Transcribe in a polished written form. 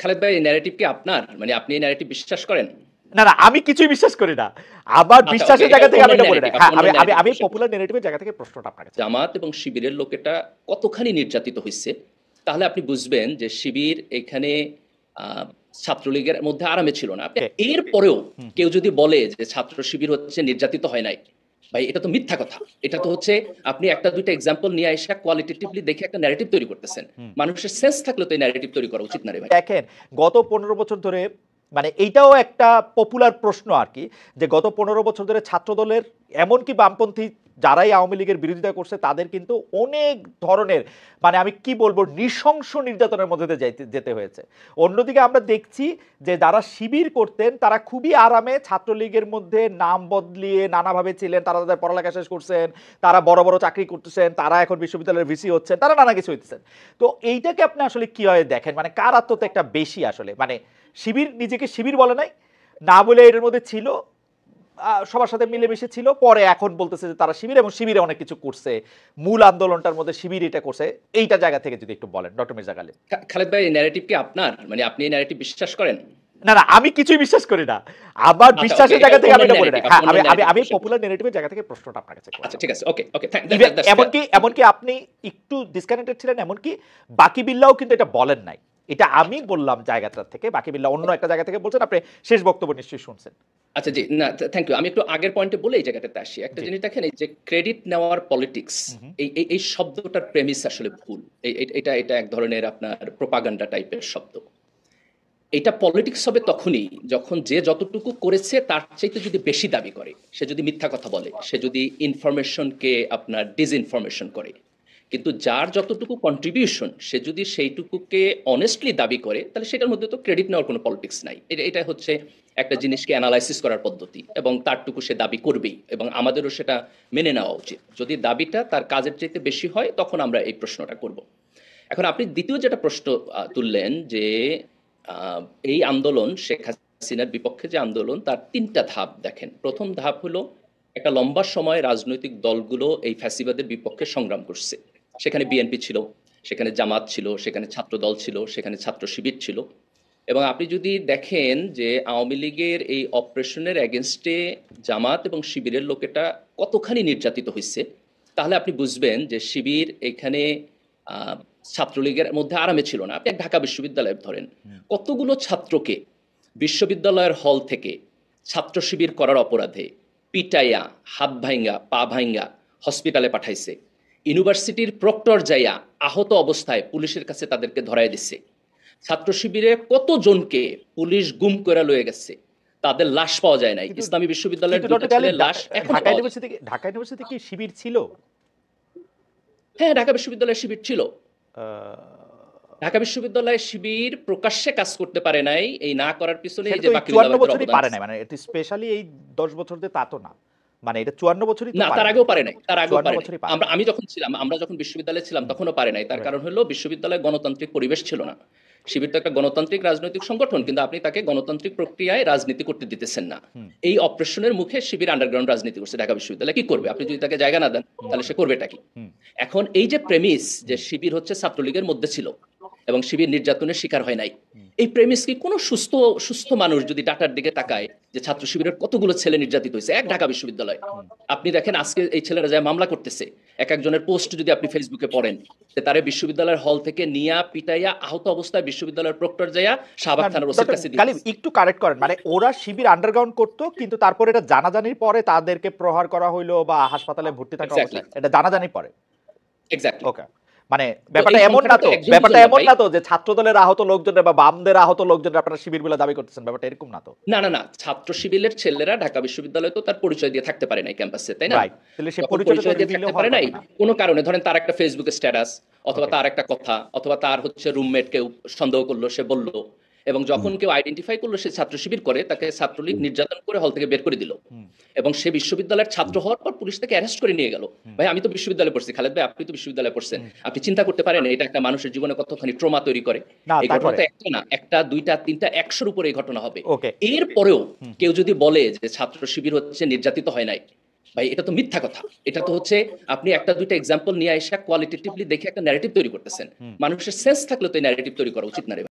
খালেদ ভাই, এই ন্যারেটিভ কি আপনার? মানে আপনি এই ন্যারেটিভ বিশ্বাস করেন? না না, আমি কিছুই বিশ্বাস করি না। আমার আচ্ছা, ওকে, বিশ্বাসের এটা জায়গা থেকে অন্য আমি এটা বলি না। ন্যারেটিভ, হ্যাঁ, আপনি অন্য আমি ন্যারেটিভ আমি পোষণ পপুলার করেন। ন্যারেটিভের জায়গা থেকে প্রশ্নটা আপনার কাছে করছি। জামাত এবং শিবিরের লোকেটা কতখানি নির্যাতিত হইছে, তাহলে আপনি বুঝবেন যে শিবির এখানে আহ, ছাত্রলীগের মধ্যে আরামে ছিল না। আপনি ওকে। এর পরেও হুম হুম কেউ যদি বলে যে ছাত্র শিবির হচ্ছে নির্যাতিত হয় নাই, ভাই এটা তো মিথ্যা কথা। এটা তো হচ্ছে আপনি একটা দুইটা এক্সাম্পল নিয়ে এসে কোয়ালিটেটিভলি দেখে একটা ন্যারেটিভ তৈরি করতেছেন। হুম। মানুষের সেন্স থাকলে তো এই ন্যারেটিভ তৈরি করা উচিত না রে ভাই। দেখেন, গত 15 বছর ধরে, মানে এইটাও একটা পপুলার প্রশ্ন আর কি, যে গত 15 বছর ধরে ছাত্রদলের এমনকি বামপন্থী যারাই আওয়ামী লীগের বিরোধিতা করছে তাদের কিন্তু অনেক ধরনের, মানে আমি কি বলবো, নৃশংস নির্যাতনের মধ্যে দিয়ে যেতে হয়েছে। অন্যদিকে আমরা দেখছি যে যারা শিবির করতেন তারা খুবই আরামে ছাত্রলীগের মধ্যে নাম বদলিয়ে নানাভাবে ছিলেন, তারা তাদের পড়ালেখা শেষ করছেন, তারা বড় বড় চাকরি করতেছেন, তারা এখন বিশ্ববিদ্যালয়ের ভিসি হচ্ছেন, তারা নানা কিছু হইতেছেন। তো এইটাকে আপনি আসলে কিভাবে দেখেন, মানে কার আত্মত্যাগটা বেশি আসলে? মানে শিবির নিজেকে শিবির বলে নাই, না বলে এর মধ্যে ছিল, সবার সাথে মিলেমিশে ছিল, পরে এখন বলতেছে যে তারা শিবির এবং শিবিরে অনেক কিছু করছে, মূল আন্দোলনটার মধ্যে শিবির এটা করছে। এইটা জায়গা থেকে যদি একটু বলেন ডক্টর মির্জা গালিব। খালেদ ভাই, এই ন্যারেটিভ কি আপনার? মানে আপনি এই ন্যারেটিভ বিশ্বাস করেন? না না, আমি কিছুই বিশ্বাস করি না। আমার আচ্ছা, ওকে, বিশ্বাসের এটা জায়গা থেকে অন্য আমি এটা বলি না। ন্যারেটিভ, আপনি হ্যাঁ, অন্য আমি আমি ন্যারেটিভ আমি পোষণ করেন। পপুলার ন্যারেটিভের জায়গা থেকে প্রশ্নটা আপনার কাছে আচ্ছা, করলাম। ঠিক আছে, ওকে, ওকে, এমনকি এমনকি আপনি একটু ডিসকানেক্টেড ছিলেন, এমনকি বাকি বিল্লাও কিন্তু এটা বলেন নাই। এটা আমি বললাম জায়গাটা থেকে, বাকি বিল্লা অন্য একটা জায়গা থেকে বলছেন। আপনি শেষ বক্তব্য নিশ্চয়ই শুনছেন। আচ্ছা, জি, না, থ্যাংক ইউ। আমি একটু আগের পয়েন্টে বলে এই জায়গাটাতে আসি। একটা জি। জিনিস দেখেন, এই যে ক্রেডিট নেওয়ার পলিটিক্স, হুম হুম। এই শব্দটার প্রেমিস আসলে ভুল। এটা এটা এক ধরনের আপনার প্রোপাগান্ডা টাইপের শব্দ। এটা পলিটিক্স হবে তখনই যখন যে যতটুকু করেছে তার চাইতে যদি বেশি দাবি করে, সে যদি মিথ্যা কথা বলে, সে যদি ইনফরমেশনকে আপনার ডিসইনফরমেশন করে। কিন্তু যার যতটুকু কন্ট্রিবিউশন সে যদি সেইটুকুকে অনেস্টলি দাবি করে, তাহলে সেটার মধ্যে তো ক্রেডিট নেওয়ার কোনো পলিটিক্স নাই। এটা হচ্ছে একটা জিনিসকে অ্যানালাইসিস করার পদ্ধতি, এবং তারটুকু সে দাবি করবেই, এবং আমাদেরও সেটা মেনে নেওয়া উচিত। যদি দাবিটা তার কাজের চাইতে বেশি হয়, তখন আমরা এই প্রশ্নটা করব। এখন আপনি দ্বিতীয় যেটা প্রশ্ন তুললেন যে আহ, এই আন্দোলন, শেখ হাসিনার বিপক্ষে যে আন্দোলন, তার তিনটা ধাপ দেখেন। প্রথম ধাপ হলো, একটা লম্বা সময় রাজনৈতিক দলগুলো এই ফ্যাসিবাদের বিপক্ষে সংগ্রাম করছে। সেখানে বিএনপি ছিল, সেখানে জামাত ছিল, সেখানে ছাত্র দল ছিল, সেখানে ছাত্র শিবির ছিল। এবং আপনি যদি দেখেন যে আওয়ামী লীগের এই অপারেশনের এগেনস্টে জামাত এবং শিবিরের লোকেটা কতখানি নির্যাতিত হয়েছে, তাহলে আপনি বুঝবেন যে শিবির এখানে আহ, ছাত্রলীগের মধ্যে আরামে ছিল না। আপনি এক ঢাকা বিশ্ববিদ্যালয় ধরেন, কতগুলো ছাত্রকে বিশ্ববিদ্যালয়ের হল থেকে ছাত্র শিবির করার অপরাধে পিটাইয়া, হাত ভাঙ্গা, পা ভাঙ্গা হসপিটালে পাঠাইছে। ইউনিভার্সিটির প্রক্টর যাইয়া আহত অবস্থায় পুলিশের কাছে তাদেরকে ধরায় দিছে। ছাত্র শিবিরে কতজনকে পুলিশ গুম করে লয়ে গেছে, তাদের লাশ পাওয়া যায় নাই। কিন্তু ইসলামী বিশ্ববিদ্যালয়ের কিন্তু দুইটা ডক্টর গালিব, ছেলের লাশ এখনো ঢাকা পাওয়া যায়। ইউনিভার্সিটি, ঢাকা ইউনিভার্সিটি কি শিবির ছিল? হ্যাঁ, ঢাকা বিশ্ববিদ্যালয়ের শিবির ছিল। আহ, ঢাকা বিশ্ববিদ্যালয়ের শিবির প্রকাশ্যে কাজ করতে পারে নাই, এই না করার পিছনে এই সেটা যে তো এই বাকি 54 উলামাদের বছরই অবদান পারে আছে। না, মানে এটা স্পেশালি এই 10 বছর দিয়ে তা তো না, মানে এটা 54 বছরই তো না, পারে তার নাই। আগেও পারে নাই, তার আগেও 54 পারে নাই। বছরই পারে নাই। আমি যখন ছিলাম, আমরা যখন বিশ্ববিদ্যালয়ে ছিলাম তখনও পারে নাই। তার রাইট। কারণ হলো বিশ্ববিদ্যালয়ে গণতান্ত্রিক পরিবেশ ছিল না। শিবির তো একটা গণতান্ত্রিক রাজনৈতিক সংগঠন, কিন্তু আপনি তাকে গণতান্ত্রিক প্রক্রিয়ায় রাজনীতি করতে দিতেছেন না। হুম এই অপারেশনের মুখে শিবির আন্ডারগ্রাউন্ড রাজনীতি করছে। ঢাকা বিশ্ববিদ্যালয় কি করবে? আপনি যদি তাকে জায়গা না দেন, হুম তাহলে সে করবেটা কি? হুম এখন এই যে প্রেমিস যে হুম শিবির হচ্ছে ছাত্রলীগের মধ্যে ছিল এবং শিবির নির্যাতনের শিকার হয় নাই, হুম এই প্রেমিস কি কোনো সুস্থ সুস্থ মানুষ যদি ডাটার দিকে তাকায় যে ছাত্র শিবিরের কতগুলো ছেলে নির্যাতিত হয়েছে এক ঢাকা বিশ্ববিদ্যালয়, হুম। আপনি দেখেন আজকে এই ছেলেরা যায় মামলা করতেছে। এক একজনের পোস্ট যদি আপনি ফেসবুকে পড়েন, যে তারে বিশ্ববিদ্যালয়ের হল থেকে নিয়া পিটাইয়া আহত অবস্থায় বিশ্ববিদ্যালয়ের প্রক্টর যাইয়া না শাহবাগ থানার ওসির ডক্টর কাছে গালিব, দিতেছে। একটু কারেক্ট করেন, মানে ওরা শিবির আন্ডারগ্রাউন্ড করতো, কিন্তু তারপরে এটা জানাজানির পরে তাদেরকে প্রহার করা হইলো বা হাসপাতালে ভর্তি থাকা এক্স্যাক্টলি, অবস্থায় এটা জানাজানির পরে। এক্স্যাক্টলি। ওকে। মানে তো এই সংখ্যাটা তো একজন ব্যাপারটা দুজন না এমন ভাই। না তো যে ছাত্রদলের আহত লোকজনের বা বামদের আহত লোকজনের আপনারা শিবির বলে দাবি করতেছেন, ব্যাপারটা এরকম না তো। না, না, না, ছাত্র শিবিরের ছেলেরা ঢাকা বিশ্ববিদ্যালয়ে তো তার পরিচয় দিয়ে থাকতে পারে নাই ক্যাম্পাসে, তাই না? রাইট, তাহলে সেই যখন পরিচয়টা তো পরিচয় দিয়ে রিভিল থাকতে হওয়ার পারে নাই কথা না। কোনো কারণে, ধরেন তার একটা ফেসবুকে স্ট্যাটাস, অথবা ওকে। তার একটা কথা, অথবা তার হচ্ছে রুমমেট কেউ সন্দেহ করলো, সে বলল, এবং যখন কেউ আইডেন্টিফাই করলো সে ছাত্র শিবির করে, তাকে ছাত্রলীগ নির্যাতন করে হল থেকে বের করে দিল। হুম এবং সে বিশ্ববিদ্যালয়ের ছাত্র হওয়ার পর পুলিশ তাকে অ্যারেস্ট করে নিয়ে গেল। হুম ভাই, আমি তো বিশ্ববিদ্যালয়ে পড়ছি, খালেদ ভাই আপনি তো বিশ্ববিদ্যালয়ে পড়ছেন, হুম। আপনি চিন্তা করতে পারেন এটা একটা মানুষের জীবনে কতখানি ট্রমা তৈরি করে? না এই ঘটনা তারপরে তো একটা না, একটা দুইটা তিনটা 100-র উপরে এই ঘটনা হবে। ওকে। এর পরেও হুম কেউ যদি বলে যে ছাত্র শিবির হচ্ছে নির্যাতিত হয় নাই, ভাই এটা তো মিথ্যা কথা। এটা তো হচ্ছে আপনি একটা দুইটা এক্সাম্পল নিয়ে এসে কোয়ালিটেটিভলি দেখে একটা ন্যারেটিভ তৈরি করতেছেন। হুম। মানুষের সেন্স থাকলে তো এই ন্যারেটিভ তৈরি করা উচিত না রে ভাই।